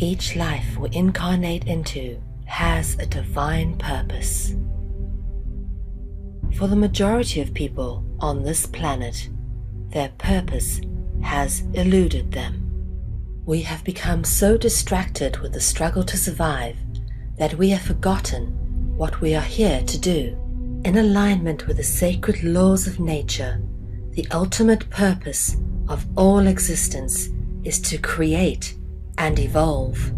Each life we incarnate into has a divine purpose. For the majority of people on this planet, their purpose has eluded them. We have become so distracted with the struggle to survive that we have forgotten what we are here to do. In alignment with the sacred laws of nature, the ultimate purpose of all existence is to create and evolve.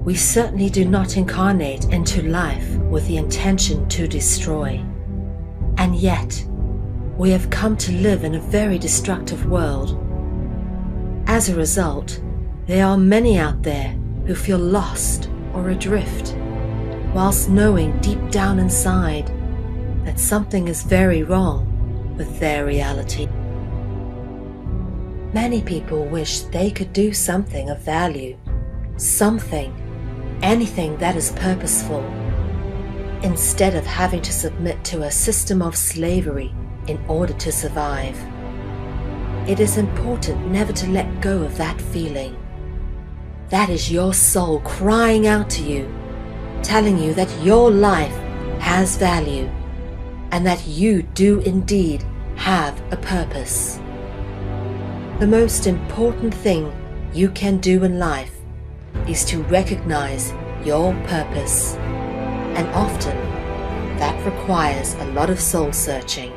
We certainly do not incarnate into life with the intention to destroy. And yet, we have come to live in a very destructive world. As a result, there are many out there who feel lost or adrift, whilst knowing deep down inside that something is very wrong with their reality. Many people wish they could do something of value, anything that is purposeful, instead of having to submit to a system of slavery in order to survive. It is important never to let go of that feeling. That is your soul crying out to you, telling you that your life has value and that you do indeed have a purpose. The most important thing you can do in life is to recognize your purpose, and often that requires a lot of soul searching.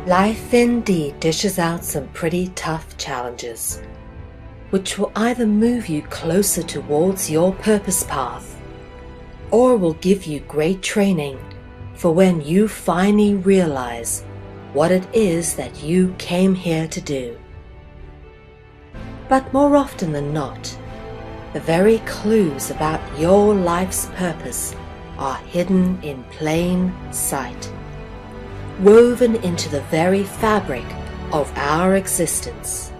Life indeed dishes out some pretty tough challenges, which will either move you closer towards your purpose path, or will give you great training for when you finally realize what it is that you came here to do. But more often than not, the very clues about your life's purpose are hidden in plain sight, woven into the very fabric of our existence.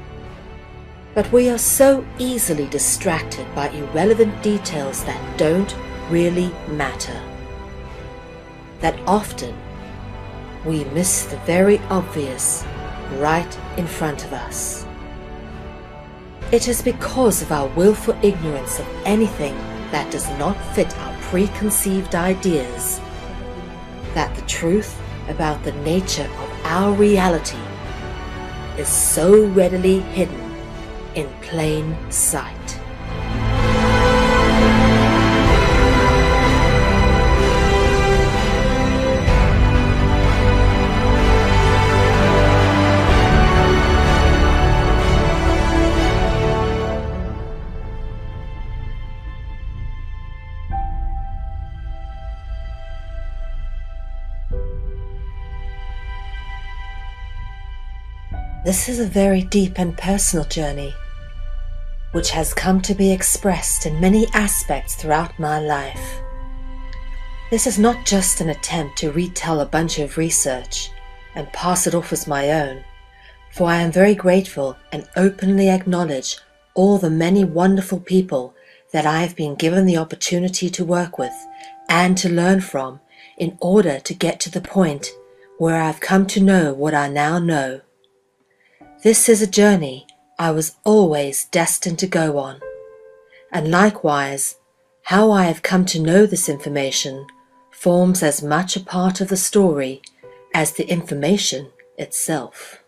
But we are so easily distracted by irrelevant details that don't really matter, that often we miss the very obvious right in front of us. It is because of our willful ignorance of anything that does not fit our preconceived ideas that the truth about the nature of our reality is so readily hidden in plain sight. This is a very deep and personal journey, which has come to be expressed in many aspects throughout my life. This is not just an attempt to retell a bunch of research and pass it off as my own, for I am very grateful and openly acknowledge all the many wonderful people that I have been given the opportunity to work with and to learn from in order to get to the point where I've come to know what I now know. This is a journey I was always destined to go on, and likewise, how I have come to know this information forms as much a part of the story as the information itself.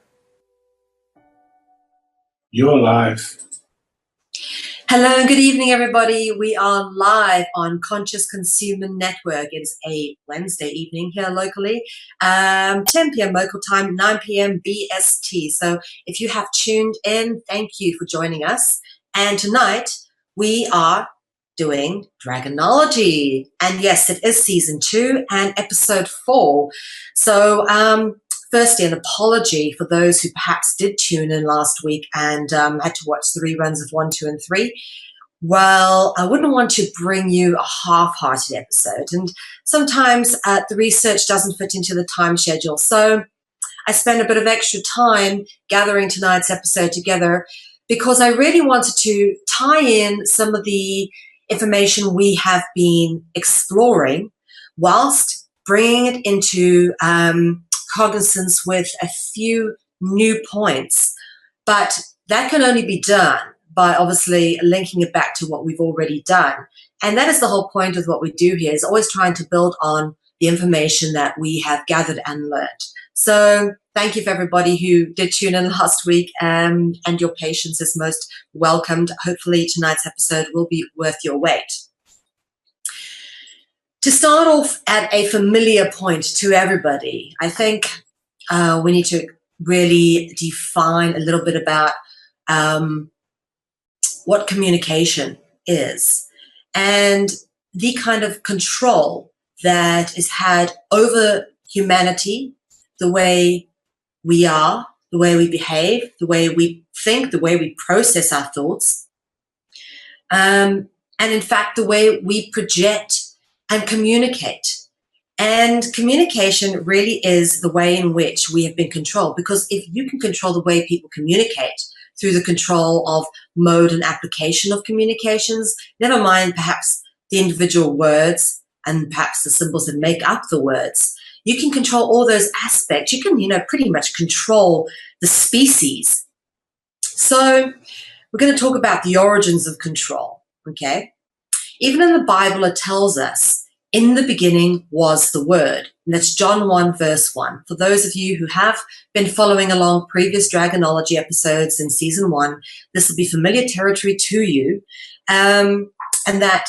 Your life. Hello and good evening, everybody. We are live on Conscious Consumer Network. It's a Wednesday evening here locally, 10 p.m. local time, 9 p.m. BST. So if you have tuned in, thank you for joining us. And tonight we are doing Dragonology. And yes, it is season 2 and episode 4. So, firstly, an apology for those who perhaps did tune in last week and had to watch the reruns of 1, 2, and 3. Well, I wouldn't want to bring you a half-hearted episode. And sometimes the research doesn't fit into the time schedule. So I spent a bit of extra time gathering tonight's episode together because I really wanted to tie in some of the information we have been exploring whilst bringing it into cognizance with a few new points. But that can only be done by obviously linking it back to what we've already done. And that is the whole point of what we do here, is always trying to build on the information that we have gathered and learned. So thank you for everybody who did tune in last week, and your patience is most welcomed. Hopefully tonight's episode will be worth your wait. To start off at a familiar point to everybody, I think we need to really define a little bit about what communication is and the kind of control that is had over humanity, the way we are, the way we behave, the way we think, the way we process our thoughts, and in fact, the way we project and communicate. And communication really is the way in which we have been controlled, because if you can control the way people communicate through the control of mode and application of communications, never mind perhaps the individual words and perhaps the symbols that make up the words, you can control all those aspects. You can, pretty much control the species. So we're going to talk about the origins of control, okay? Even in the Bible, it tells us, in the beginning was the Word. And that's John 1, verse 1. For those of you who have been following along previous Dragonology episodes in season 1, this will be familiar territory to you. And that,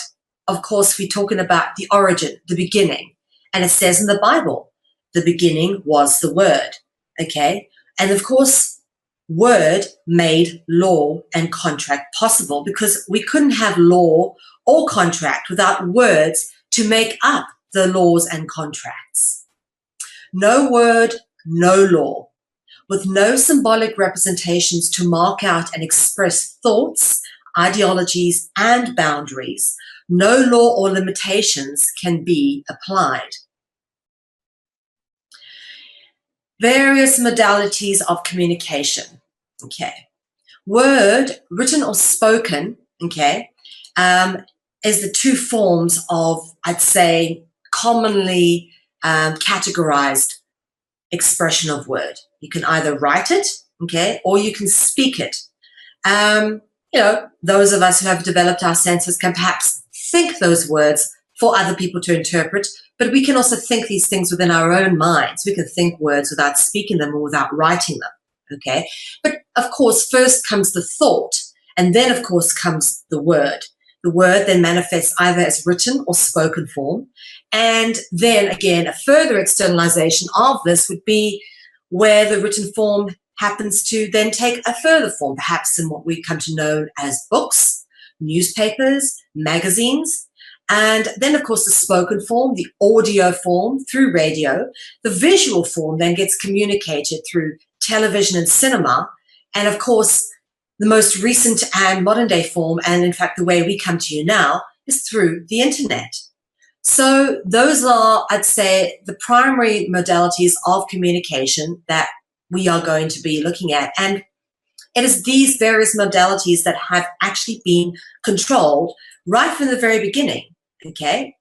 of course, we're talking about the origin, the beginning. And it says in the Bible, the beginning was the Word. Okay? And of course, Word made law and contract possible, because we couldn't have law or contract without words to make up the laws and contracts. No word, no law. With no symbolic representations to mark out and express thoughts, ideologies, and boundaries, no law or limitations can be applied. Various modalities of communication. Okay. Word, written or spoken, okay, is the two forms of, I'd say, commonly categorized expression of word. You can either write it, okay, or you can speak it. Those of us who have developed our senses can perhaps think those words for other people to interpret, but we can also think these things within our own minds. We can think words without speaking them or without writing them, okay? But of course, first comes the thought, and then of course comes the word. The word then manifests either as written or spoken form. And then again, a further externalization of this would be where the written form happens to then take a further form, perhaps in what we come to know as books, newspapers, magazines. And then, of course, the spoken form, the audio form through radio. The visual form then gets communicated through television and cinema. And of course, the most recent and modern day form, and in fact the way we come to you now, is through the internet. So those are, I'd say, the primary modalities of communication that we are going to be looking at. And it is these various modalities that have actually been controlled right from the very beginning, okay?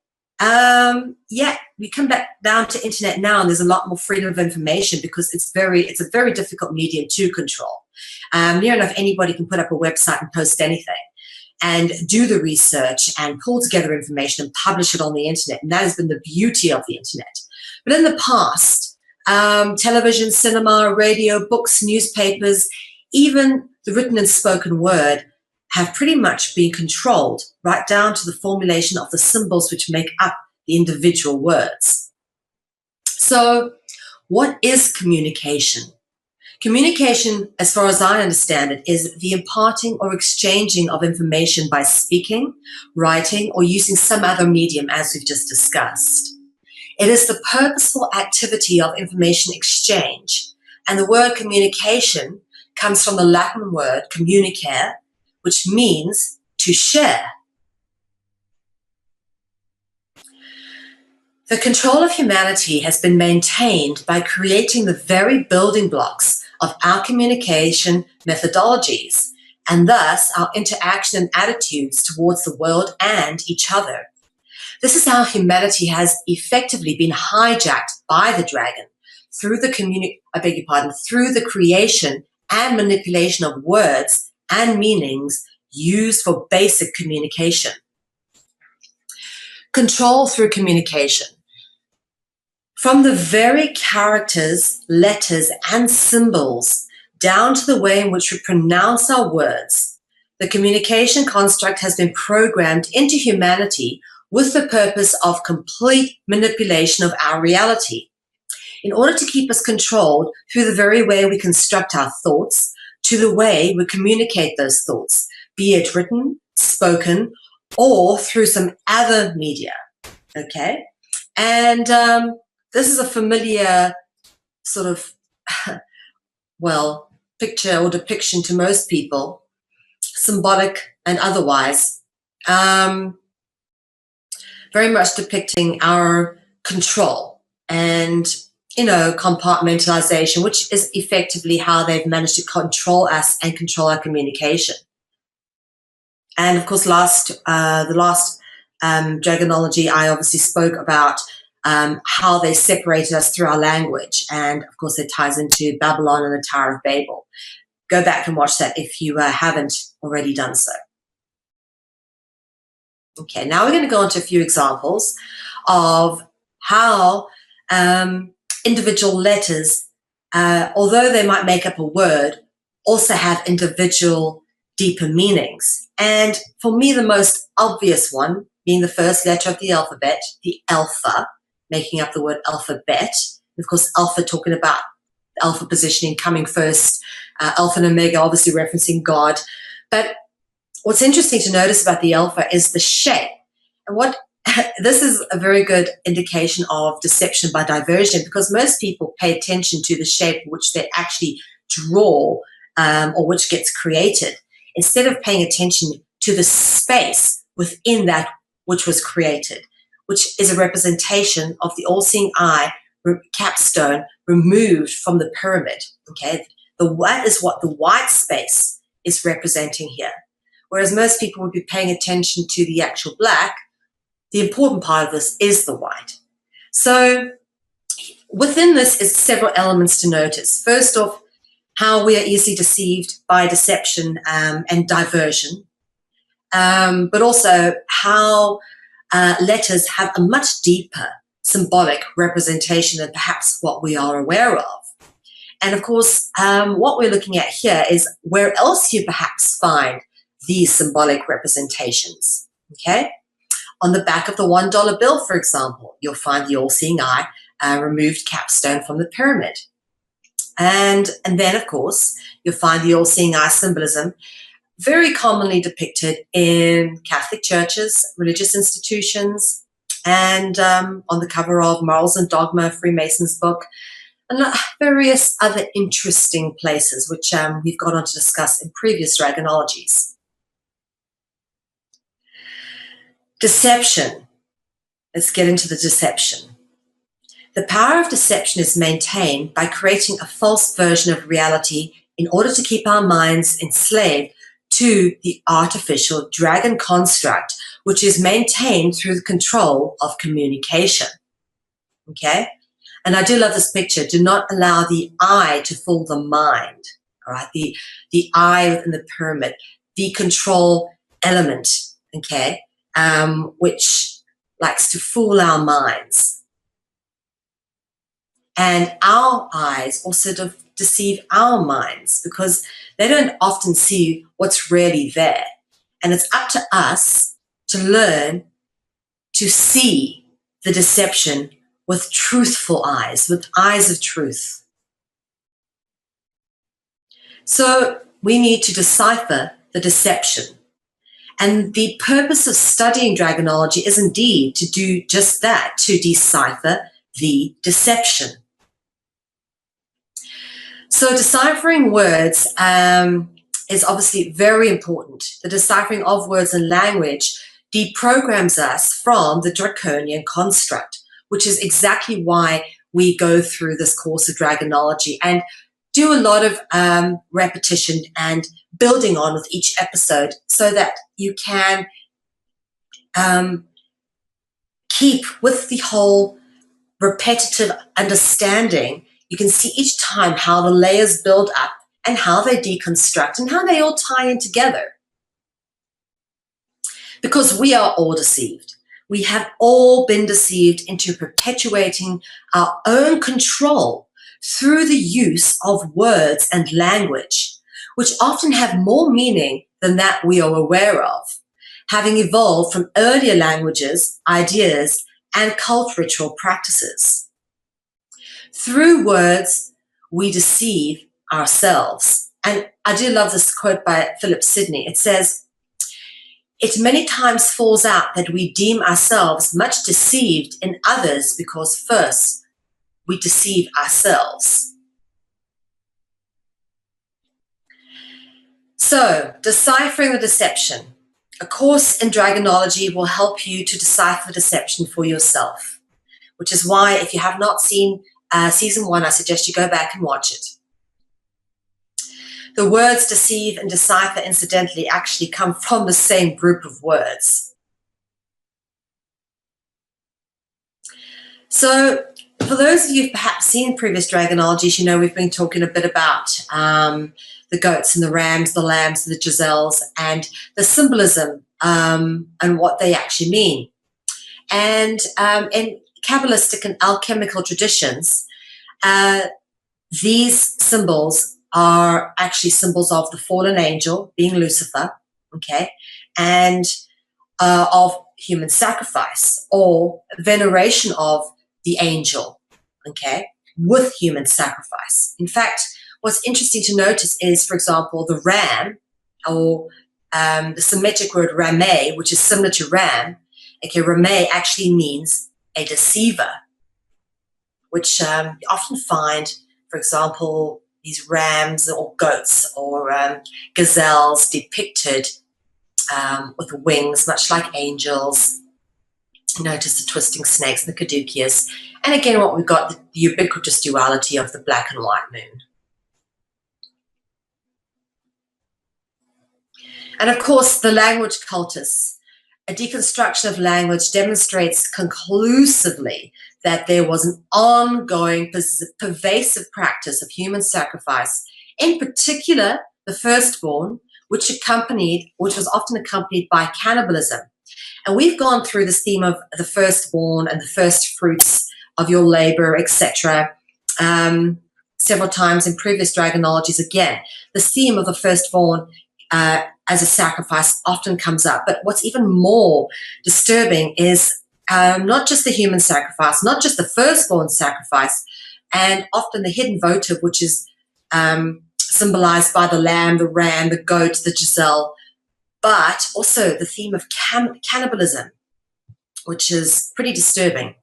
We come back down to internet now, and there's a lot more freedom of information because it's a very difficult medium to control. Near enough anybody can put up a website and post anything and do the research and pull together information and publish it on the internet. And that has been the beauty of the internet. But in the past, television, cinema, radio, books, newspapers, even the written and spoken word have pretty much been controlled right down to the formulation of the symbols which make up the individual words. So what is communication? Communication, as far as I understand it, is the imparting or exchanging of information by speaking, writing, or using some other medium, as we've just discussed. It is the purposeful activity of information exchange, and the word communication comes from the Latin word communicare, which means to share. The control of humanity has been maintained by creating the very building blocks of our communication methodologies, and thus our interaction and attitudes towards the world and each other. This is how humanity has effectively been hijacked by the dragon through the creation and manipulation of words and meanings used for basic communication. Control through communication. From the very characters, letters, and symbols down to the way in which we pronounce our words, the communication construct has been programmed into humanity with the purpose of complete manipulation of our reality, in order to keep us controlled through the very way we construct our thoughts, to the way we communicate those thoughts, be it written, spoken, or through some other media, okay? And this is a familiar sort of, well, picture or depiction to most people, symbolic and otherwise, very much depicting our control and, compartmentalization, which is effectively how they've managed to control us and control our communication. And of course, the last Dragonology, I obviously spoke about how they separated us through our language. And of course, it ties into Babylon and the Tower of Babel. Go back and watch that if you haven't already done so. Okay, now we're going to go into a few examples of how individual letters, although they might make up a word, also have individual deeper meanings. And for me, the most obvious one being the first letter of the alphabet, the alpha, making up the word alphabet. Of course, alpha talking about alpha positioning coming first, alpha and omega obviously referencing God. But what's interesting to notice about the alpha is the shape. And this is a very good indication of deception by diversion, because most people pay attention to the shape which they actually draw or which gets created, instead of paying attention to the space within that which was created, which is a representation of the all-seeing eye capstone removed from the pyramid. Okay, that is what the white space is representing here. Whereas most people would be paying attention to the actual black, the important part of this is the white. So within this is several elements to notice. First off, how we are easily deceived by deception and diversion, but also how letters have a much deeper symbolic representation than perhaps what we are aware of. And of course, what we're looking at here is where else you perhaps find these symbolic representations, okay? On the back of the $1 bill, for example, you'll find the all-seeing eye removed capstone from the pyramid. And then, of course, you'll find the all-seeing eye symbolism very commonly depicted in Catholic churches, religious institutions, and on the cover of Morals and Dogma, Freemason's book, and various other interesting places, which we've gone on to discuss in previous Dragonologies. Deception. Let's get into the deception. The power of deception is maintained by creating a false version of reality in order to keep our minds enslaved to the artificial dragon construct, which is maintained through the control of communication. Okay? And I do love this picture. Do not allow the eye to fool the mind. All right? The eye within the pyramid, the control element, okay, which likes to fool our minds. And our eyes also deceive our minds, because they don't often see what's really there. And it's up to us to learn to see the deception with truthful eyes, with eyes of truth. So we need to decipher the deception. And the purpose of studying Dragonology is indeed to do just that, to decipher the deception. So deciphering words is obviously very important. The deciphering of words and language deprograms us from the draconian construct, which is exactly why we go through this course of Dragonology and do a lot of repetition and building on with each episode, so that you can keep with the whole repetitive understanding. You can see each time how the layers build up and how they deconstruct and how they all tie in together. Because we are all deceived. We have all been deceived into perpetuating our own control through the use of words and language, which often have more meaning than that we are aware of, having evolved from earlier languages, ideas, and cultural practices. Through words, we deceive ourselves. And I do love this quote by Philip Sidney. It says, "It many times falls out that we deem ourselves much deceived in others because first we deceive ourselves." So, deciphering the deception. A course in Dragonology will help you to decipher deception for yourself, which is why if you have not seen season 1, I suggest you go back and watch it. The words deceive and decipher, incidentally, actually come from the same group of words. So, for those of you who've perhaps seen previous Dragonologies, you know we've been talking a bit about the goats and the rams, the lambs, the gazelles, and the symbolism and what they actually mean. And in Kabbalistic and alchemical traditions, these symbols are actually symbols of the fallen angel, being Lucifer, okay, and of human sacrifice or veneration of the angel, okay, with human sacrifice. In fact, what's interesting to notice is, for example, the ram, or the Semitic word rameh, which is similar to ram. Okay, rameh actually means a deceiver, which you often find, for example, these rams or goats or gazelles depicted with wings, much like angels. Notice the twisting snakes and the caduceus. And again, what we've got, the ubiquitous duality of the black and white moon. And of course, the language cultists. A deconstruction of language demonstrates conclusively that there was an ongoing, pervasive practice of human sacrifice, in particular the firstborn, which was often accompanied by cannibalism. And we've gone through this theme of the firstborn and the first fruits of your labor, etc., several times in previous Dragonologies. Again, the theme of the firstborn as a sacrifice often comes up. But what's even more disturbing is not just the human sacrifice, not just the firstborn sacrifice, and often the hidden votive, which is symbolized by the lamb, the ram, the goat, the gazelle, but also the theme of cannibalism, which is pretty disturbing.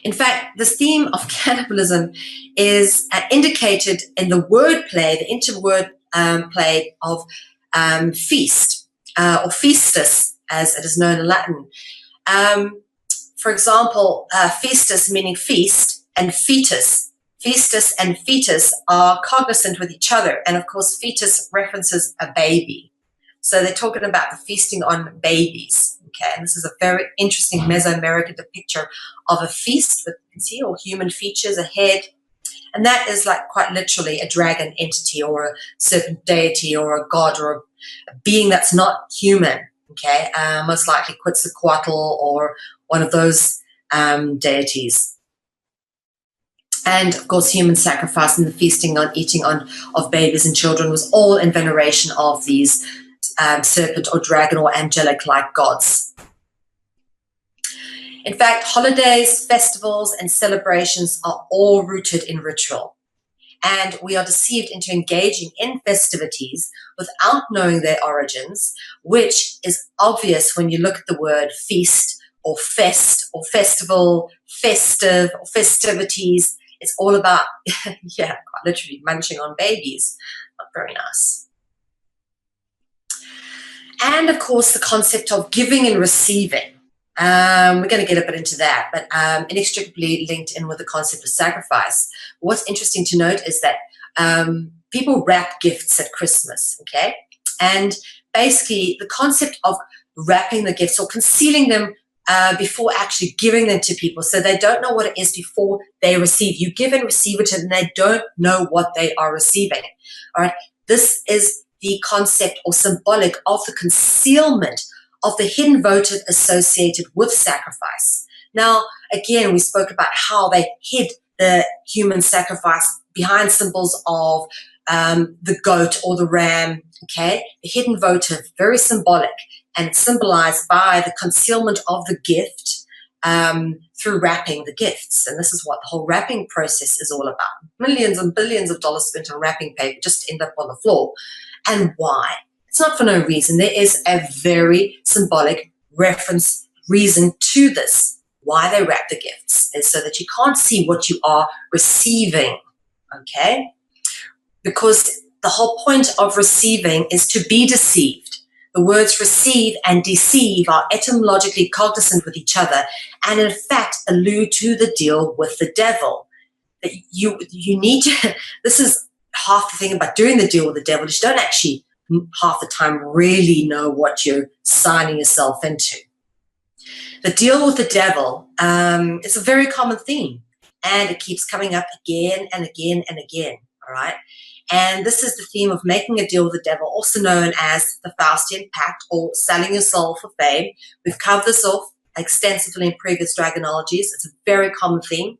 In fact, this theme of cannibalism is indicated in the wordplay, the interword play of feast, or feastus, as it is known in Latin. For example, feastus meaning feast, and fetus. Feastus and fetus are cognizant with each other, and of course fetus references a baby. So they're talking about the feasting on babies, okay? And this is a very interesting Mesoamerican depiction of a feast with, you can see, all human features, a head, and that is like quite literally a dragon entity or a serpent deity or a god or a being that's not human, okay? Most likely Quetzalcoatl or one of those deities. And of course, human sacrifice and the feasting on eating of babies and children was all in veneration of these serpent or dragon or angelic-like gods. In fact, holidays, festivals, and celebrations are all rooted in ritual. And we are deceived into engaging in festivities without knowing their origins, which is obvious when you look at the word feast or fest or festival, festive or festivities. It's all about, yeah, quite literally munching on babies. Not very nice. And of course, the concept of giving and receiving. We're going to get a bit into that, but inextricably linked in with the concept of sacrifice. What's interesting to note is that people wrap gifts at Christmas, okay? And basically, the concept of wrapping the gifts or concealing them before actually giving them to people. So they don't know what it is before they receive. You give and receive it, and they don't know what they are receiving. All right. This is the concept or symbolic of the concealment of the hidden motive associated with sacrifice. Now, again, we spoke about how they hid the human sacrifice behind symbols of the goat or the ram. Okay, the hidden votive, very symbolic, and it's symbolized by the concealment of the gift through wrapping the gifts. And this is what the whole wrapping process is all about. Millions and billions of dollars spent on wrapping paper just end up on the floor. And why? It's not for no reason. There is a very symbolic reference reason to this. Why they wrap the gifts is so that you can't see what you are receiving, okay? Because the whole point of receiving is to be deceived. The words receive and deceive are etymologically cognizant with each other and in fact allude to the deal with the devil. That you need to, this is half the thing about doing the deal with the devil, is you don't actually half the time really know what you're signing yourself into. The deal with the devil is a very common theme, and it keeps coming up again and again and again, all right? And this is the theme of making a deal with the devil, also known as the Faustian Pact or selling your soul for fame. We've covered this off extensively in previous Dragonologies. It's a very common theme.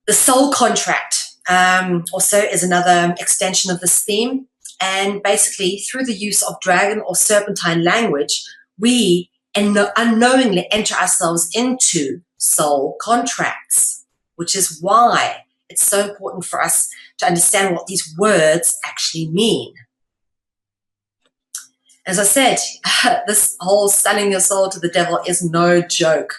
The soul contract also is another extension of this theme. And basically, through the use of dragon or serpentine language, we unknowingly enter ourselves into soul contracts, which is why it's so important for us to understand what these words actually mean. As I said, this whole selling your soul to the devil is no joke.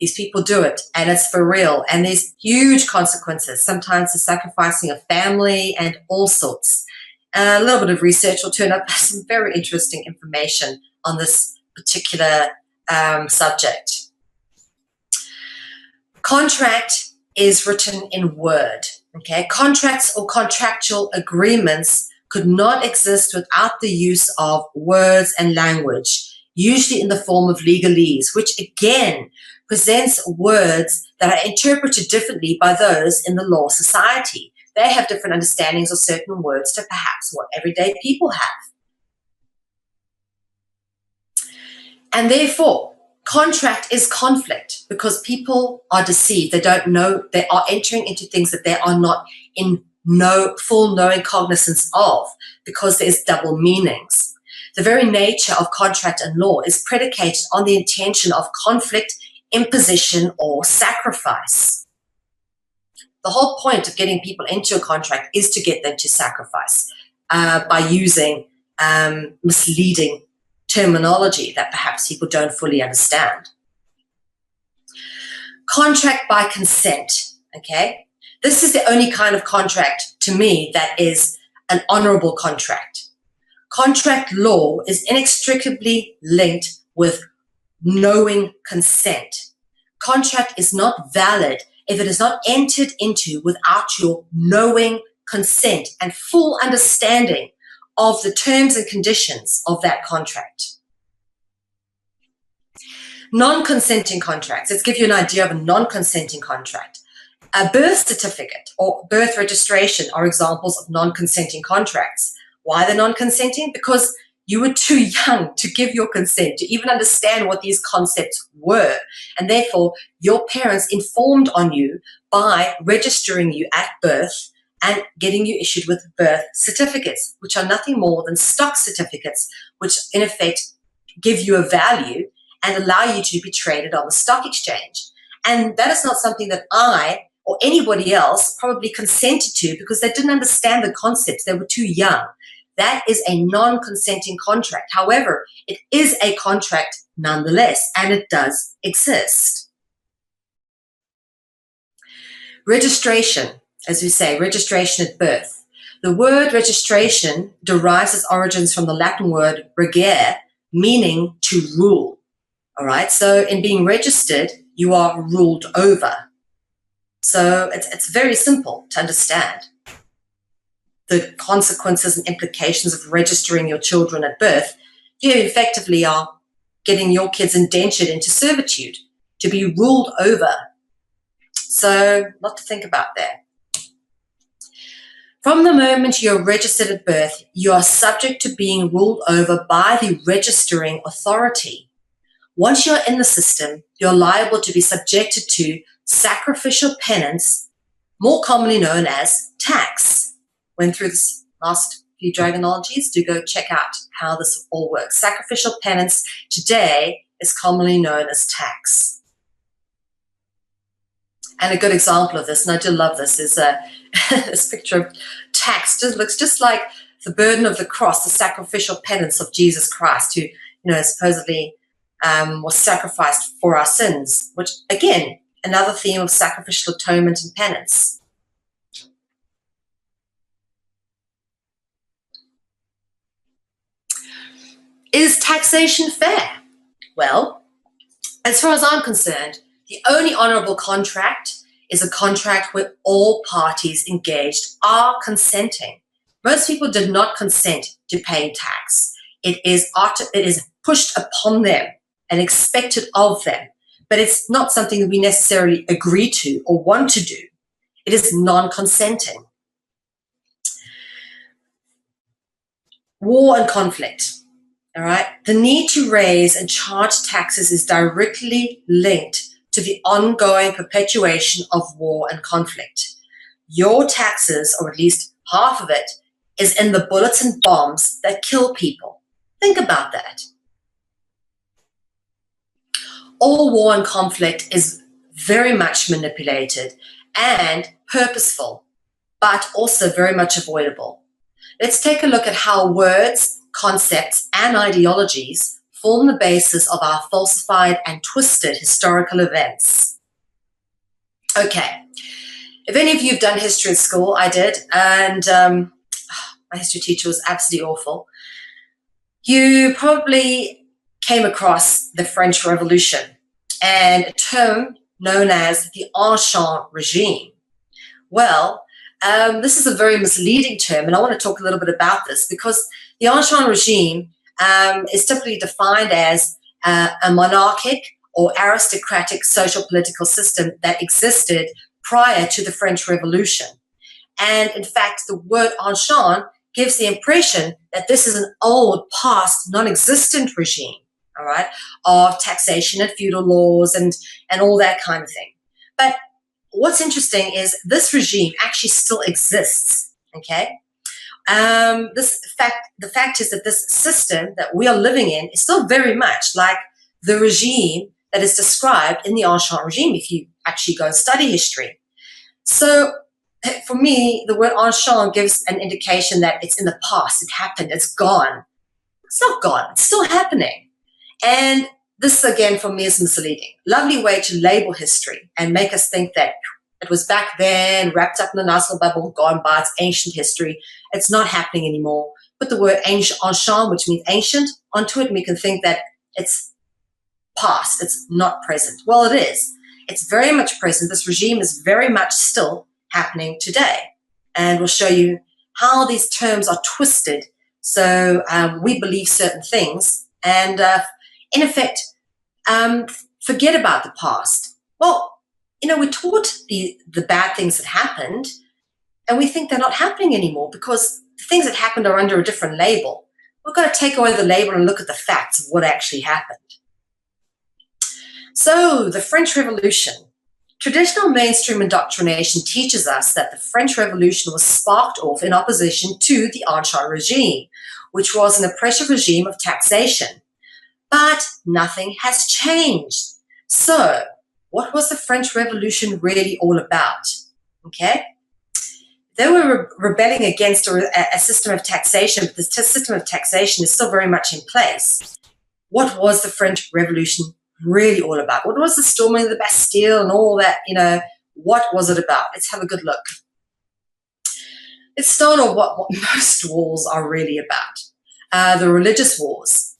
These people do it, and it's for real, and there's huge consequences. Sometimes the sacrificing of family and all sorts. A little bit of research will turn up some very interesting information on this particular subject. Contract is written in word. Okay, contracts or contractual agreements could not exist without the use of words and language, usually in the form of legalese, which again presents words that are interpreted differently by those in the law society. They have different understandings of certain words to perhaps what everyday people have. And therefore, contract is conflict because people are deceived. They don't know, they are entering into things that they are not in full knowing cognizance of because there's double meanings. The very nature of contract and law is predicated on the intention of conflict, imposition, or sacrifice. The whole point of getting people into a contract is to get them to sacrifice by using misleading terminology that perhaps people don't fully understand. Contract by consent, okay? This is the only kind of contract to me that is an honorable contract. Contract law is inextricably linked with knowing consent. Contract is not valid if it is not entered into without your knowing consent and full understanding of the terms and conditions of that contract. Non-consenting contracts. Let's give you an idea of a non-consenting contract. A birth certificate or birth registration are examples of non-consenting contracts. Why they're non-consenting? Because you were too young to give your consent, to even understand what these concepts were. And therefore, your parents informed on you by registering you at birth and getting you issued with birth certificates, which are nothing more than stock certificates, which in effect give you a value and allow you to be traded on the stock exchange. And that is not something that I or anybody else probably consented to because they didn't understand the concepts. They were too young. That is a non-consenting contract. However, it is a contract nonetheless, and it does exist. Registration, as we say, registration at birth. The word registration derives its origins from the Latin word regere, meaning to rule. All right, so in being registered, you are ruled over. So it's very simple to understand. The consequences and implications of registering your children at birth, you effectively are getting your kids indentured into servitude, to be ruled over. So, a lot to think about there. From the moment you're registered at birth, you are subject to being ruled over by the registering authority. Once you're in the system, you're liable to be subjected to sacrificial penance, more commonly known as tax. Went through this last few Dragonologies. Do go check out how this all works. Sacrificial penance today is commonly known as tax. And a good example of this, and I do love this, is this picture of tax. It looks just like the burden of the cross, the sacrificial penance of Jesus Christ, who, supposedly was sacrificed for our sins, which, again, another theme of sacrificial atonement and penance. Is taxation fair? Well, as far as I'm concerned, the only honorable contract is a contract where all parties engaged are consenting. Most people did not consent to paying tax. It is pushed upon them and expected of them, but it's not something that we necessarily agree to or want to do. It is non-consenting. War and conflict. All right. The need to raise and charge taxes is directly linked to the ongoing perpetuation of war and conflict. Your taxes, or at least half of it, is in the bullets and bombs that kill people. Think about that. All war and conflict is very much manipulated and purposeful, but also very much avoidable. Let's take a look at how words, concepts, and ideologies form the basis of our falsified and twisted historical events. Okay, if any of you have done history at school, I did, and my history teacher was absolutely awful. You probably came across the French Revolution and a term known as the Ancien regime. Well, this is a very misleading term, and I want to talk a little bit about this because the Ancien regime is typically defined as a monarchic or aristocratic social political system that existed prior to the French Revolution. And in fact, the word ancien gives the impression that this is an old, past, non-existent regime, all right, of taxation and feudal laws and all that kind of thing. But what's interesting is this regime actually still exists, okay? The fact is that this system that we are living in is still very much like the regime that is described in the Ancien regime if you actually go and study history. So for me, the word ancien gives an indication that it's in the past, it happened, it's gone. It's not gone, it's still happening. And this, again, for me is misleading. Lovely way to label history and make us think that it was back then, wrapped up in a nice little bubble, gone by, it's ancient history. It's not happening anymore. Put the word ancien, which means ancient, onto it, and we can think that it's past, it's not present. Well, it is. It's very much present. This regime is very much still happening today. And we'll show you how these terms are twisted. So we believe certain things and, in effect, forget about the past. Well, we're taught the bad things that happened, and we think they're not happening anymore because the things that happened are under a different label. We've got to take away the label and look at the facts of what actually happened. So, the French Revolution. Traditional mainstream indoctrination teaches us that the French Revolution was sparked off in opposition to the Ancien regime, which was an oppressive regime of taxation. But nothing has changed. So, what was the French Revolution really all about? Okay? They were rebelling against a system of taxation, but the system of taxation is still very much in place. What was the French Revolution really all about? What was the storming of the Bastille and all that, what was it about? Let's have a good look. Let's start on what most wars are really about. The religious wars,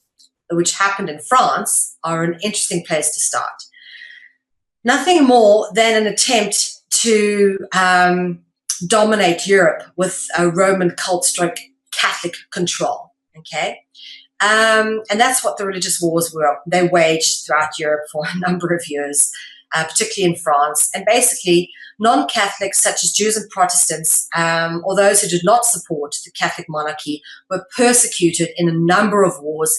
which happened in France, are an interesting place to start. Nothing more than an attempt to dominate Europe with a Roman cult stroke Catholic control, okay? And that's what the religious wars were. They waged throughout Europe for a number of years, particularly in France. And basically, non-Catholics such as Jews and Protestants, or those who did not support the Catholic monarchy, were persecuted in a number of wars,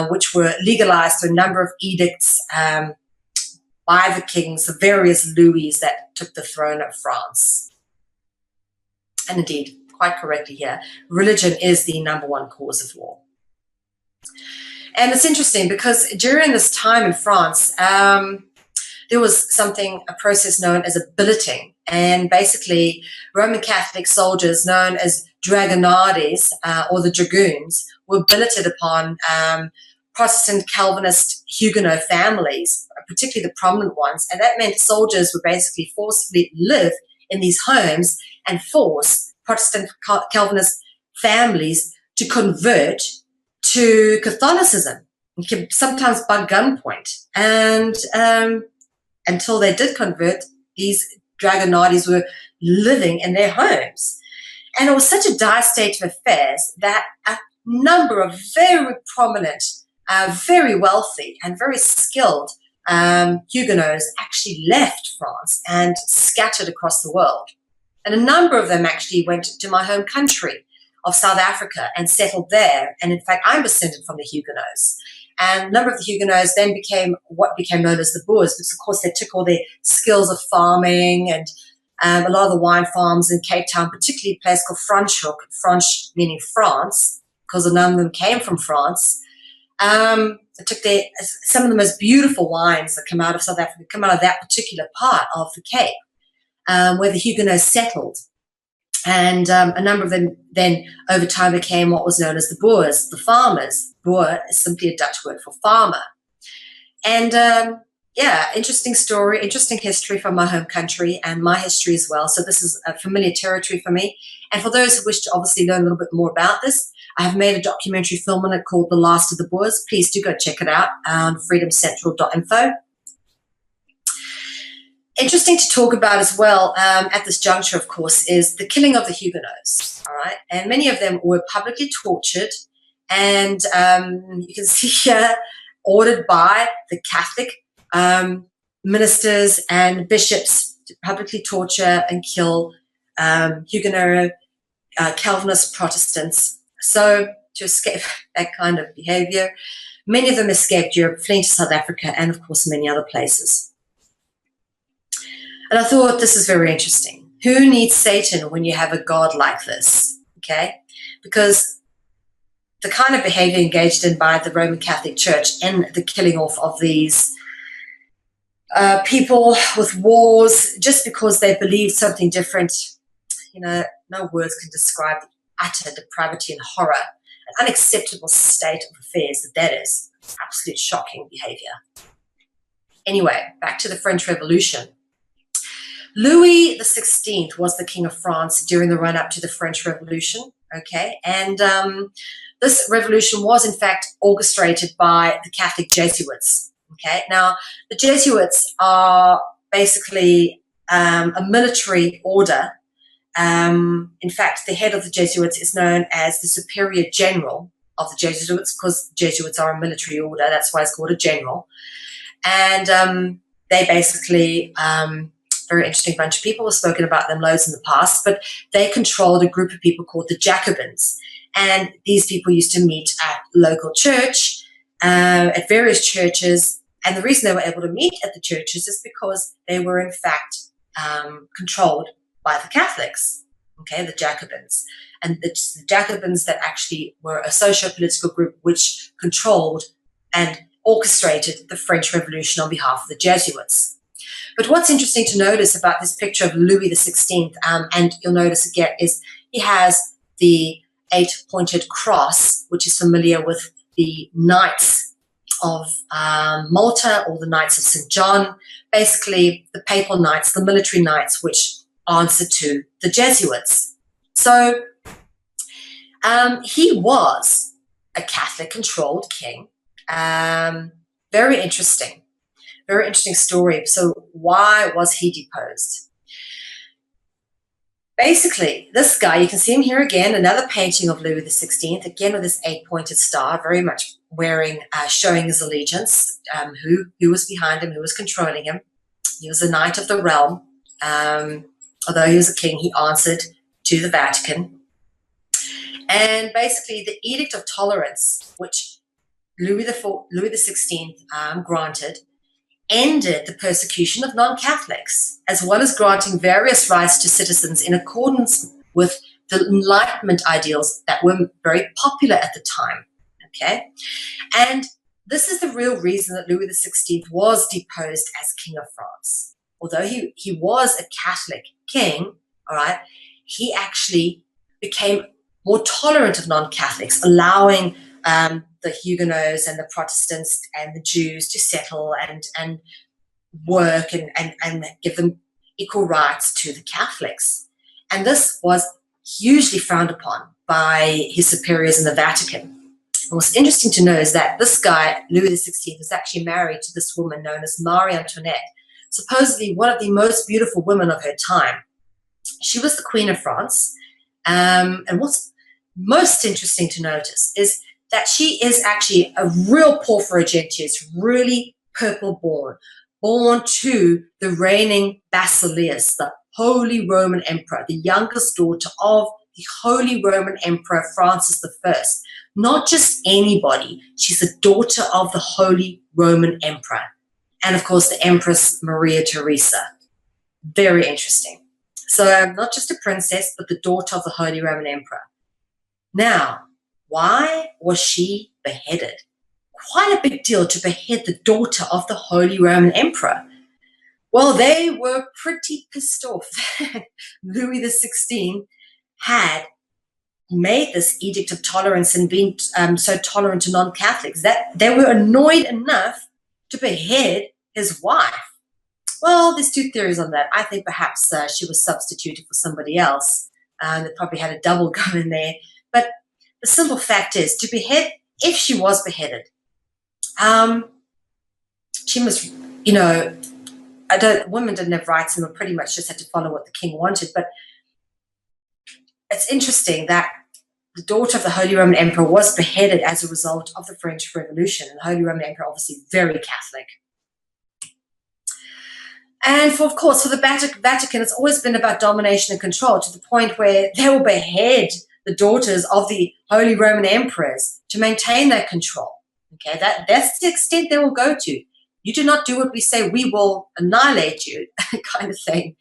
which were legalized through a number of edicts by the kings, the various Louis that took the throne of France. And indeed, quite correctly here, religion is the number one cause of war. And it's interesting because during this time in France, there was a process known as a billeting. And basically, Roman Catholic soldiers known as Dragonology or the Dragoons were billeted upon Protestant Calvinist Huguenot families, particularly the prominent ones. And that meant soldiers would basically forcibly live in these homes and force Protestant Calvinist families to convert to Catholicism, sometimes by gunpoint. And until they did convert, these Dragonologies were living in their homes. And it was such a dire state of affairs that a number of very prominent, very wealthy, and very skilled Huguenots actually left France and scattered across the world. And a number of them actually went to my home country of South Africa and settled there. And in fact, I'm descended from the Huguenots. And a number of the Huguenots then became what became known as the Boers, because of course they took all their skills of farming and a lot of the wine farms in Cape Town, particularly a place called Franschhoek, French meaning France, because a number of them came from France. They took some of the most beautiful wines that come out of South Africa, come out of that particular part of the Cape, where the Huguenots settled. And a number of them then over time became what was known as the Boers, the farmers. Boer is simply a Dutch word for farmer. And interesting story, interesting history from my home country and my history as well. So this is a familiar territory for me. And for those who wish to obviously learn a little bit more about this, I have made a documentary film on it called The Last of the Boers. Please do go check it out on freedomcentral.info. Interesting to talk about as well at this juncture, of course, is the killing of the Huguenots, all right? And many of them were publicly tortured, and you can see here, ordered by the Catholic ministers and bishops to publicly torture and kill Huguenot Calvinist Protestants. So to escape that kind of behavior, many of them escaped Europe, fleeing to South Africa and, of course, many other places. And I thought this is very interesting. Who needs Satan when you have a God like this? Okay? Because the kind of behavior engaged in by the Roman Catholic Church and the killing off of these people with wars just because they believe something different, no words can describe the utter depravity and horror, an unacceptable state of affairs that is. Absolute shocking behavior. Anyway, back to the French Revolution. Louis XVI was the King of France during the run-up to the French Revolution, okay? And this revolution was, in fact, orchestrated by the Catholic Jesuits, okay? Now, the Jesuits are basically a military order. In fact, the head of the Jesuits is known as the Superior General of the Jesuits, because Jesuits are a military order. That's why it's called a general. And they basically... very interesting bunch of people. We've spoken about them loads in the past, but they controlled a group of people called the Jacobins. And these people used to meet at local church, at various churches. And the reason they were able to meet at the churches is because they were, in fact, controlled by the Catholics, okay, the Jacobins. And it's the Jacobins that actually were a socio-political group which controlled and orchestrated the French Revolution on behalf of the Jesuits. But what's interesting to notice about this picture of Louis XVI, and you'll notice again, is he has the 8-pointed cross, which is familiar with the Knights of Malta or the Knights of St. John, basically the papal knights, the military knights, which answer to the Jesuits. So he was a Catholic-controlled king. Very interesting. Very interesting story. So why was he deposed? basically, this guy, you can see him here again, another painting of Louis XVI, again with this 8-pointed star, very much wearing, showing his allegiance, who was behind him, who was controlling him. He was a knight of the realm. Although he was a king, he answered to the Vatican. And basically, the Edict of Tolerance, which Louis XVI granted, ended the persecution of non-Catholics, as well as granting various rights to citizens in accordance with the Enlightenment ideals that were very popular at the time. Okay, and this is the real reason that Louis XVI was deposed as King of France. Although he was a Catholic king, all right, he actually became more tolerant of non-Catholics, allowing the Huguenots and the Protestants and the Jews to settle and work and give them equal rights to the Catholics. And this was hugely frowned upon by his superiors in the Vatican. And what's interesting to know is that this guy, Louis XVI, was actually married to this woman known as Marie Antoinette, supposedly one of the most beautiful women of her time. She was the Queen of France. And what's most interesting to notice is that she is actually a real porphyro gentius, really purple born to the reigning Basileus, the Holy Roman Emperor, the youngest daughter of the Holy Roman Emperor Francis I. Not just anybody, she's the daughter of the Holy Roman Emperor. And of course, the Empress Maria Theresa. Very interesting. So not just a princess, but the daughter of the Holy Roman Emperor. Now, why was she beheaded? Quite a big deal to behead the daughter of the Holy Roman Emperor. Well, they were pretty pissed off that Louis XVI had made this Edict of Tolerance and been so tolerant to non-Catholics that they were annoyed enough to behead his wife. Well, there's two theories on that. I think perhaps she was substituted for somebody else. They probably had a double go in there. But the simple fact is, to behead, if she was beheaded, she must, women didn't have rights and pretty much just had to follow what the king wanted. But it's interesting that the daughter of the Holy Roman Emperor was beheaded as a result of the French Revolution. And the Holy Roman Emperor, obviously very Catholic. And of course, for the Vatican, it's always been about domination and control, to the point where they will behead the daughters of the Holy Roman Emperors to maintain that control. Okay, that's the extent they will go to. You do not do what we say, we will annihilate you, kind of thing.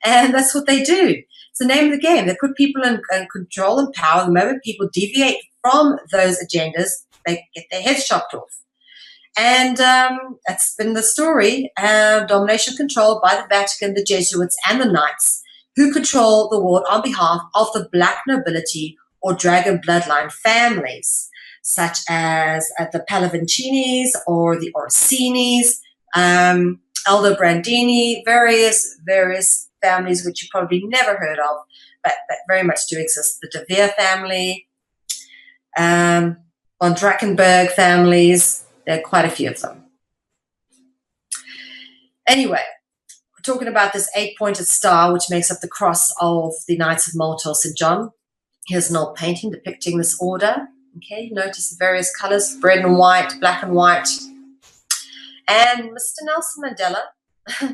And that's what they do. It's the name of the game. They put people in control and power. The moment people deviate from those agendas, they get their heads chopped off. And that's been the story. Domination, control by the Vatican, the Jesuits, and the Knights, who control the world on behalf of the Black nobility or dragon bloodline families, such as the Pallavicinis or the Orsinis, Aldobrandini, various families which you probably never heard of, but that very much do exist. The De Vere family, von Drakenberg families. There are quite a few of them. Anyway, we're talking about this 8-pointed star, which makes up the cross of the Knights of Malta or St. John. Here's an old painting depicting this order. Okay, notice the various colors, red and white, black and white. And Mr. Nelson Mandela,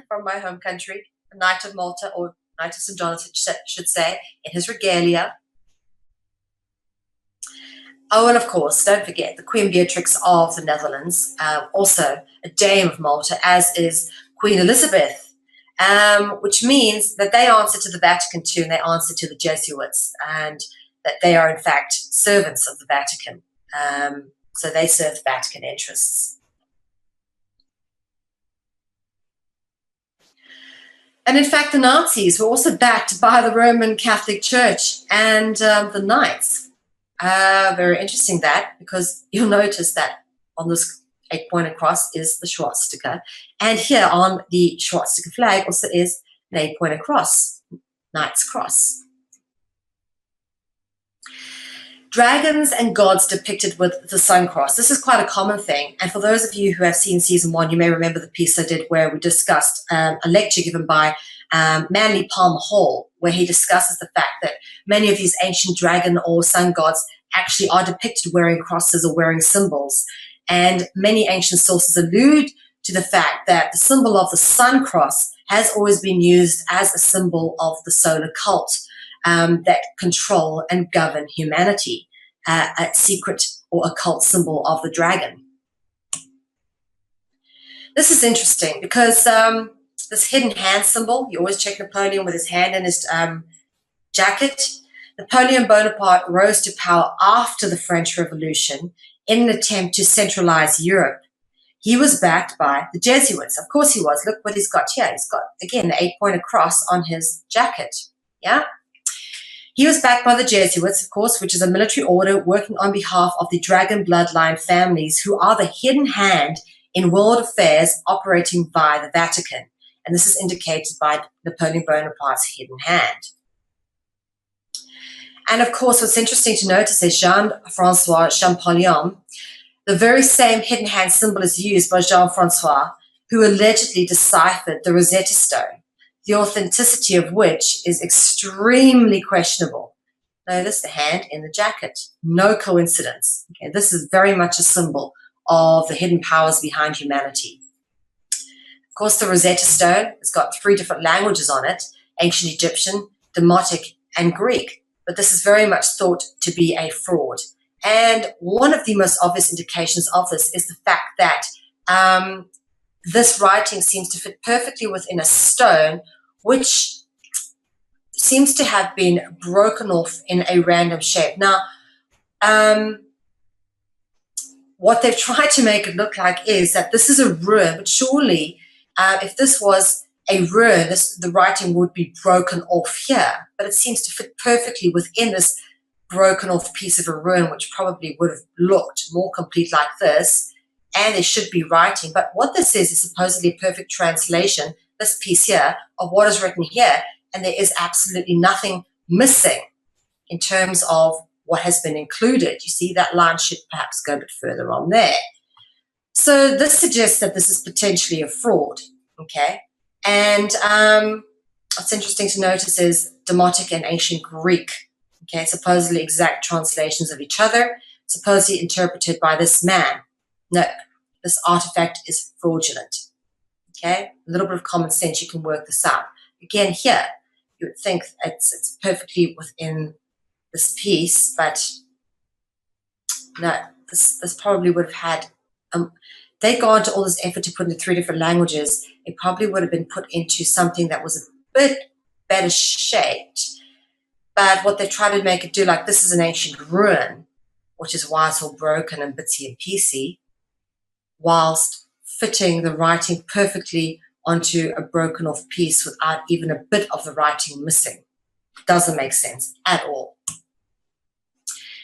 from my home country, a Knight of Malta, or Knight of St. John, I should say, in his regalia. Oh, and of course, don't forget the Queen Beatrix of the Netherlands, also a Dame of Malta, as is Queen Elizabeth, which means that they answer to the Vatican too, and they answer to the Jesuits, and that they are in fact servants of the Vatican. So they serve Vatican interests. And in fact, the Nazis were also backed by the Roman Catholic Church and the Knights. Very interesting that, because you'll notice that on this 8-pointed cross is the swastika, and here on the swastika flag also is an 8-pointed cross, Knight's Cross. Dragons and gods depicted with the Sun Cross. This is quite a common thing, and for those of you who have seen season 1, you may remember the piece I did where we discussed a lecture given by Manly Palmer Hall, where he discusses the fact that many of these ancient dragon or sun gods actually are depicted wearing crosses or wearing symbols. And many ancient sources allude to the fact that the symbol of the sun cross has always been used as a symbol of the solar cult that control and govern humanity, a secret or occult symbol of the dragon. This is interesting because this hidden hand symbol, you always check Napoleon with his hand in his jacket. Napoleon Bonaparte rose to power after the French Revolution in an attempt to centralize Europe. He was backed by the Jesuits. Of course he was. Look what he's got here. He's got, again, the 8-pointed cross on his jacket. Yeah? He was backed by the Jesuits, of course, which is a military order working on behalf of the dragon bloodline families who are the hidden hand in world affairs operating via the Vatican. And this is indicated by Napoleon Bonaparte's hidden hand. And of course, what's interesting to notice is Jean-Francois Champollion, the very same hidden hand symbol is used by Jean-Francois, who allegedly deciphered the Rosetta Stone, the authenticity of which is extremely questionable. Notice the hand in the jacket. No coincidence. Okay, this is very much a symbol of the hidden powers behind humanity. Of course, the Rosetta Stone has got 3 different languages on it: ancient Egyptian, Demotic, and Greek. But this is very much thought to be a fraud. And one of the most obvious indications of this is the fact that this writing seems to fit perfectly within a stone, which seems to have been broken off in a random shape. Now, what they've tried to make it look like is that this is a ruin, but surely if this was a ruin, the writing would be broken off here, but it seems to fit perfectly within this broken off piece of a ruin, which probably would have looked more complete like this, and there should be writing. But what this is supposedly a perfect translation, this piece here, of what is written here, and there is absolutely nothing missing in terms of what has been included. You see, that line should perhaps go a bit further on there. So this suggests that this is potentially a fraud, okay? And what's interesting to notice is Demotic and ancient Greek, okay, supposedly exact translations of each other, supposedly interpreted by this man. No, this artifact is fraudulent, okay? A little bit of common sense, you can work this out. Again, here, you would think it's perfectly within this piece, but no, this probably would have had, they'd gone to all this effort to put into 3 different languages. It probably would have been put into something that was a bit better shaped. But what they tried to make it do, like this is an ancient ruin, which is why it's all broken and bitsy and piecey, whilst fitting the writing perfectly onto a broken off piece without even a bit of the writing missing. Doesn't make sense at all.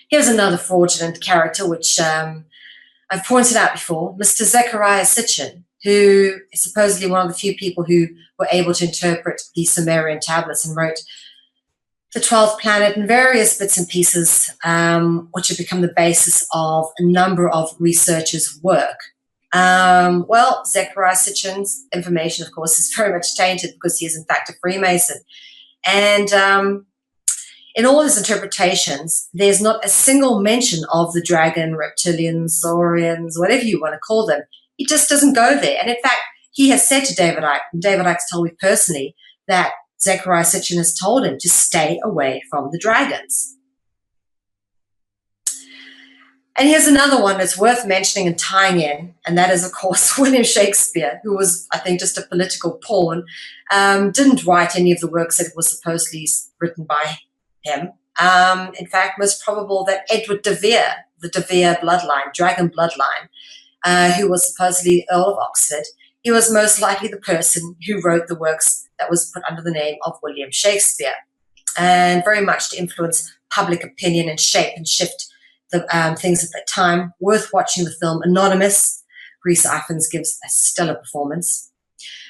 Here's another fraudulent character, which I've pointed out before, Mr. Zechariah Sitchin, who is supposedly one of the few people who were able to interpret the Sumerian tablets and wrote the 12th planet and various bits and pieces, which have become the basis of a number of researchers' work. Well, Zechariah Sitchin's information, of course, is very much tainted because he is, in fact, a Freemason. And in all his interpretations, there's not a single mention of the dragon, reptilians, saurians, whatever you want to call them. He just doesn't go there. And in fact, he has said to David Icke, and David Icke's told me personally, that Zechariah Sitchin has told him to stay away from the dragons. And here's another one that's worth mentioning and tying in, and that is, of course, William Shakespeare, who was, I think, just a political pawn, didn't write any of the works that was supposedly written by him. In fact, most probable that Edward de Vere, the de Vere bloodline, dragon bloodline, who was supposedly Earl of Oxford, he was most likely the person who wrote the works that was put under the name of William Shakespeare, and very much to influence public opinion and shape and shift the things at that time. Worth watching the film Anonymous. Rhys Ifans gives a stellar performance.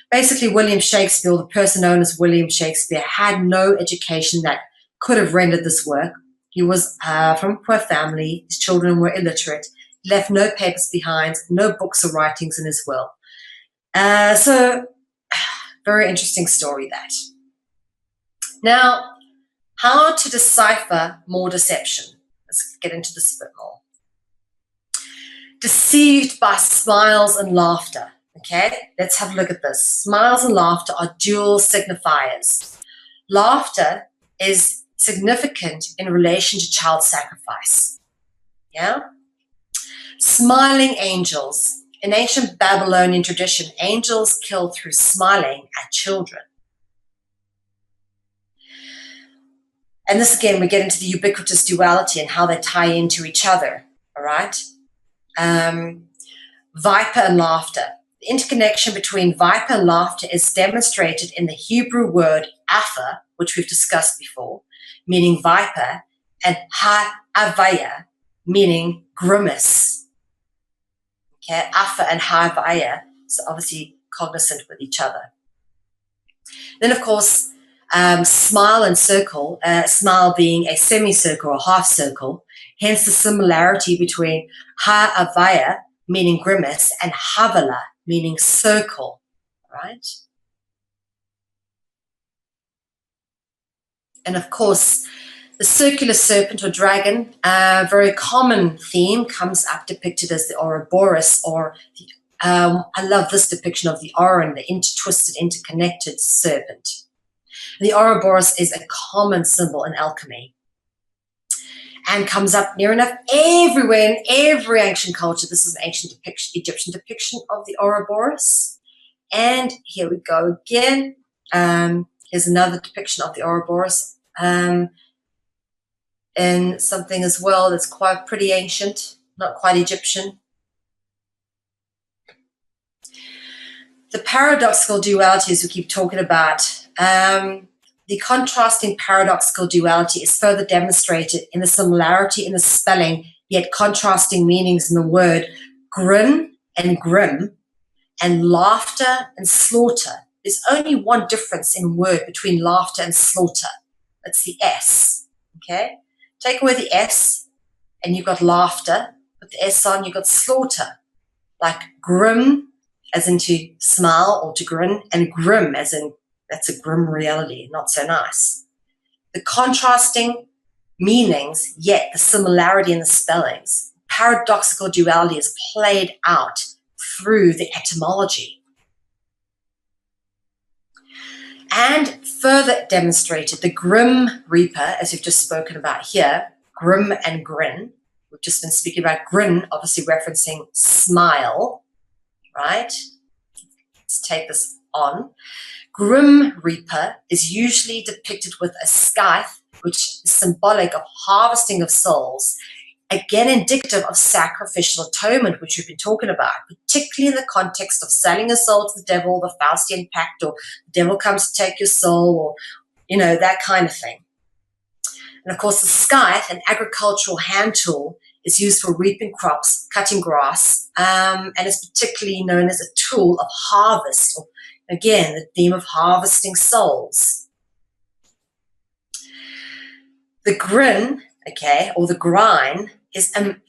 Basically, William Shakespeare, the person known as William Shakespeare, had no education that could have rendered this work. He was from a poor family. His children were illiterate. He left no papers behind, no books or writings in his will. So, very interesting story that. Now, how to decipher more deception. Let's get into this a bit more. Deceived by smiles and laughter. Okay, let's have a look at this. Smiles and laughter are dual signifiers. Laughter is significant in relation to child sacrifice. Yeah? Smiling angels. In ancient Babylonian tradition, angels killed through smiling at children. And this again, we get into the ubiquitous duality and how they tie into each other, all right? Viper and laughter. The interconnection between viper and laughter is demonstrated in the Hebrew word afa, which we've discussed before, meaning viper, and ha'avaya, meaning grimace. Okay, afa and ha'avaya, so obviously cognizant with each other. Then, of course, smile and circle, smile being a semicircle or half circle, hence the similarity between ha'avaya, meaning grimace, and havala, meaning circle, right? And of course, the circular serpent or dragon, a very common theme, comes up depicted as the Ouroboros, or the, I love this depiction of the Orin, the intertwisted, interconnected serpent. The Ouroboros is a common symbol in alchemy and comes up near enough everywhere in every ancient culture. This is an ancient Egyptian depiction of the Ouroboros. And here we go again. Here's another depiction of the Ouroboros in something as well that's quite pretty ancient, not quite Egyptian. The paradoxical dualities we keep talking about, the contrasting paradoxical duality is further demonstrated in the similarity in the spelling, yet contrasting meanings in the word grin and grim, and laughter and slaughter. There's only one difference in word between laughter and slaughter. That's the S, okay? Take away the S, and you've got laughter. Put the S on, you've got slaughter. Like grim, as in to smile or to grin, and grim, as in that's a grim reality, not so nice. The contrasting meanings, yet the similarity in the spellings. Paradoxical duality is played out through the etymology. And further demonstrated, the Grim Reaper, as we've just spoken about here, grim and grin. We've just been speaking about grin, obviously referencing smile, right? Let's take this on. Grim Reaper is usually depicted with a scythe, which is symbolic of harvesting of souls, again indicative of sacrificial atonement, which we've been talking about, particularly in the context of selling a soul to the devil, the Faustian pact, or the devil comes to take your soul, or, you know, that kind of thing. And of course, the scythe, an agricultural hand tool, is used for reaping crops, cutting grass, and is particularly known as a tool of harvest, or again, the theme of harvesting souls. The grin, okay, or the grine, is an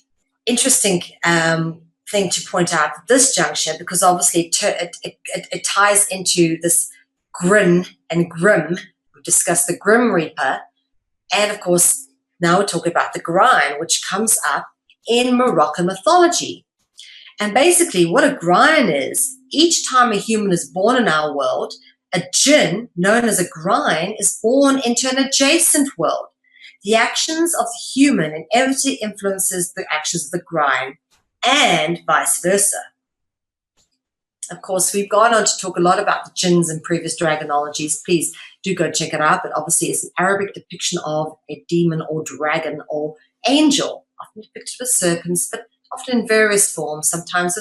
interesting thing to point out at this juncture, because obviously it ties into this grin and grim. We've discussed the Grim Reaper, and of course, now we're talking about the grine, which comes up in Moroccan mythology. And basically what a grine is, each time a human is born in our world, a jinn, known as a grine, is born into an adjacent world. The actions of the human inevitably influences the actions of the grine, and vice versa. Of course, we've gone on to talk a lot about the jinns in previous dragonologies. Please do go check it out. But obviously, it's an Arabic depiction of a demon or dragon or angel, often depicted with serpents, but often in various forms, sometimes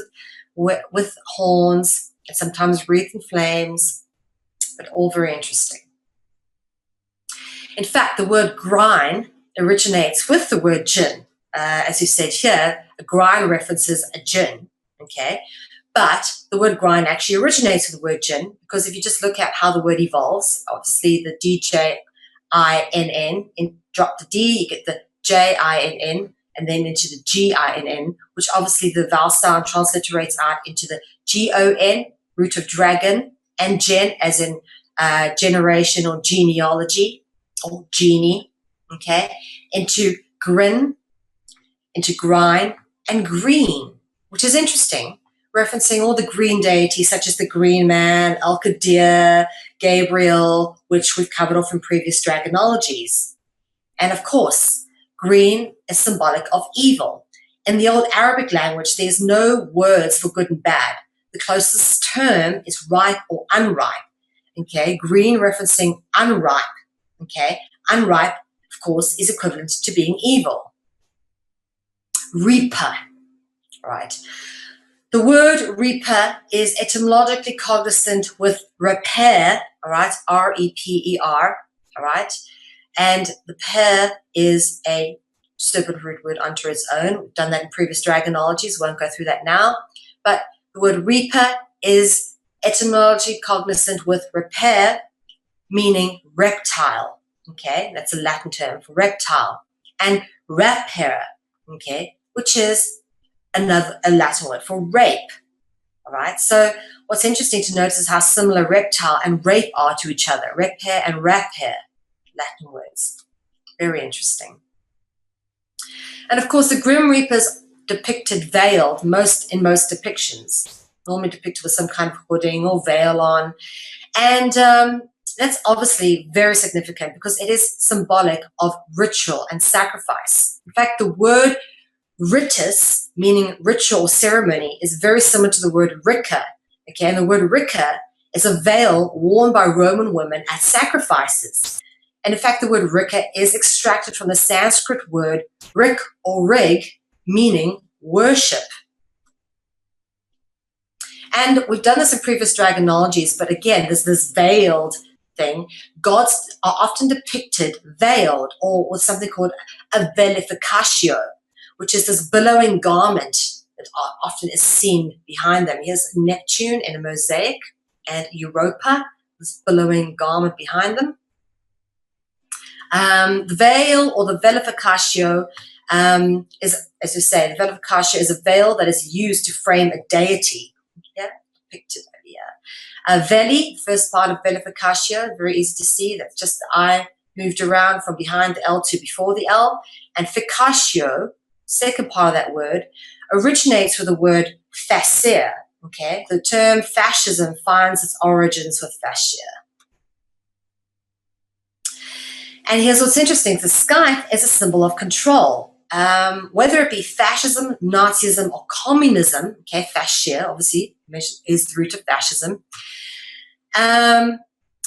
with horns, and sometimes wreathed in flames, but all very interesting. In fact, the word grine originates with the word jinn. As you said here, a grine references a jinn, okay? But the word grine actually originates with the word jinn, because if you just look at how the word evolves, obviously the D-J-I-N-N, drop the D, you get the J-I-N-N, and then into the G-I-N-N, which obviously the vowel sound transliterates out into the G-O-N, root of dragon, and gen, as in generation or genealogy. or genie, okay, into grin, into grind, and green, which is interesting, referencing all the green deities such as the Green Man, Al-Qadir, Gabriel, which we've covered off in previous Dragonologies. And of course, green is symbolic of evil. In the old Arabic language, there's no words for good and bad. The closest term is ripe or unripe. Okay, green referencing unripe. Okay, unripe, of course, is equivalent to being evil. Reaper, right? The word reaper is etymologically cognizant with repair, all right, R-E-P-E-R, all right, and the pair is a serpent root word unto its own. We've done that in previous Dragonologies, won't go through that now, but the word reaper is etymologically cognizant with repair, meaning reptile, okay, that's a Latin term for reptile, and rapere, okay, which is a Latin word for rape. All right. So what's interesting to notice is how similar reptile and rape are to each other. Repair and rapere, Latin words. Very interesting. And of course, the Grim Reapers depicted veiled in most depictions, normally depicted with some kind of hooding or veil on. And that's obviously very significant because it is symbolic of ritual and sacrifice. In fact, the word ritus, meaning ritual or ceremony, is very similar to the word rika. Okay, and the word rika is a veil worn by Roman women at sacrifices. And in fact, the word rika is extracted from the Sanskrit word rik or rig, meaning worship. And we've done this in previous Dragonologies, but again, there's this veiled thing. Gods are often depicted veiled or with something called a velificatio, which is this billowing garment that often is seen behind them. Here's Neptune in a mosaic and Europa, this billowing garment behind them. The veil or the velificatio is, as you say, the velificatio is a veil that is used to frame a deity. Yeah, depicted here. Veli, first part of velificatio, very easy to see. That's just the eye moved around from behind the L to before the L. And ficatio, second part of that word, originates with the word fascir. Okay, the term fascism finds its origins with fascia. And here's what's interesting: the scythe is a symbol of control. Whether it be fascism, Nazism, or communism, okay, fascia obviously is the root of fascism.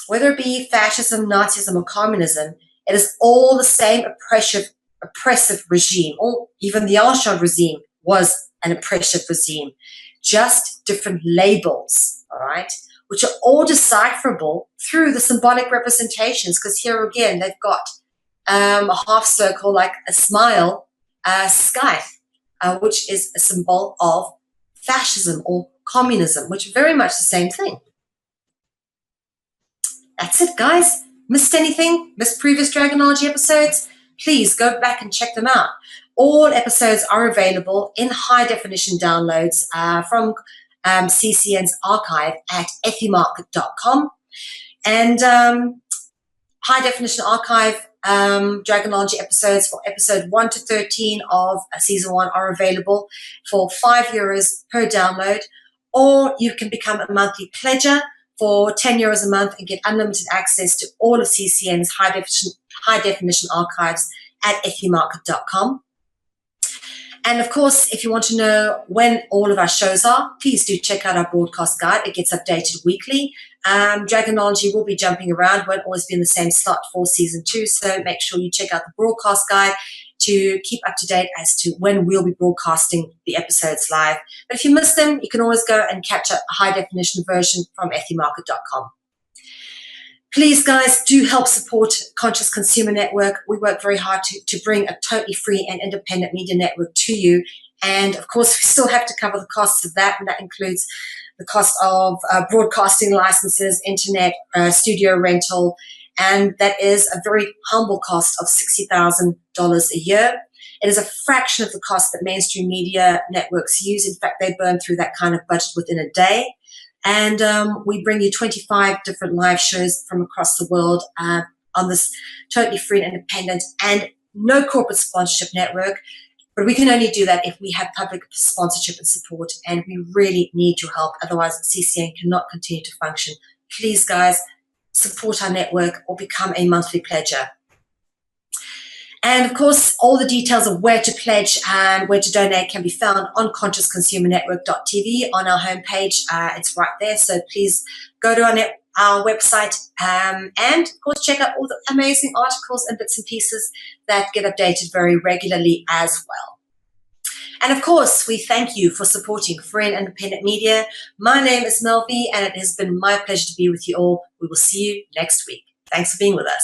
Whether it be fascism, Nazism, or communism, it is all the same oppressive regime, or even the Al-Shah regime was an oppressive regime, just different labels, all right, which are all decipherable through the symbolic representations, because here again, they've got a half circle like a smile, scythe, which is a symbol of fascism or communism, which are very much the same thing. That's it, guys. Missed anything? Missed previous Dragonology episodes? Please go back and check them out. All episodes are available in high-definition downloads from CCN's archive at ethymarket.com. And high-definition archive Dragonology episodes for episode 1 to 13 of season 1 are available for €5 per download, or you can become a monthly pledger for €10 a month and get unlimited access to all of CCN's high-definition archives at ethymarket.com. And of course, if you want to know when all of our shows are, please do check out our broadcast guide. It gets updated weekly. Dragonology will be jumping around, won't always be in the same slot for season 2. So make sure you check out the broadcast guide to keep up to date as to when we'll be broadcasting the episodes live. But if you miss them, you can always go and catch up a high-definition version from ethymarket.com. Please, guys, do help support Conscious Consumer Network. We work very hard to bring a totally free and independent media network to you. And, of course, we still have to cover the costs of that, and that includes the cost of broadcasting licenses, internet, studio rental, and that is a very humble cost of $60,000 a year. It is a fraction of the cost that mainstream media networks use. In fact, they burn through that kind of budget within a day. And we bring you 25 different live shows from across the world on this totally free and independent and no corporate sponsorship network. But we can only do that if we have public sponsorship and support, and we really need your help. Otherwise, CCN cannot continue to function. Please, guys, support our network or become a monthly pledger. And of course, all the details of where to pledge and where to donate can be found on consciousconsumernetwork.tv on our homepage. It's right there. So please go to our website and, of course, check out all the amazing articles and bits and pieces that get updated very regularly as well. And of course, we thank you for supporting free and independent media. My name is Mel V, and it has been my pleasure to be with you all. We will see you next week. Thanks for being with us.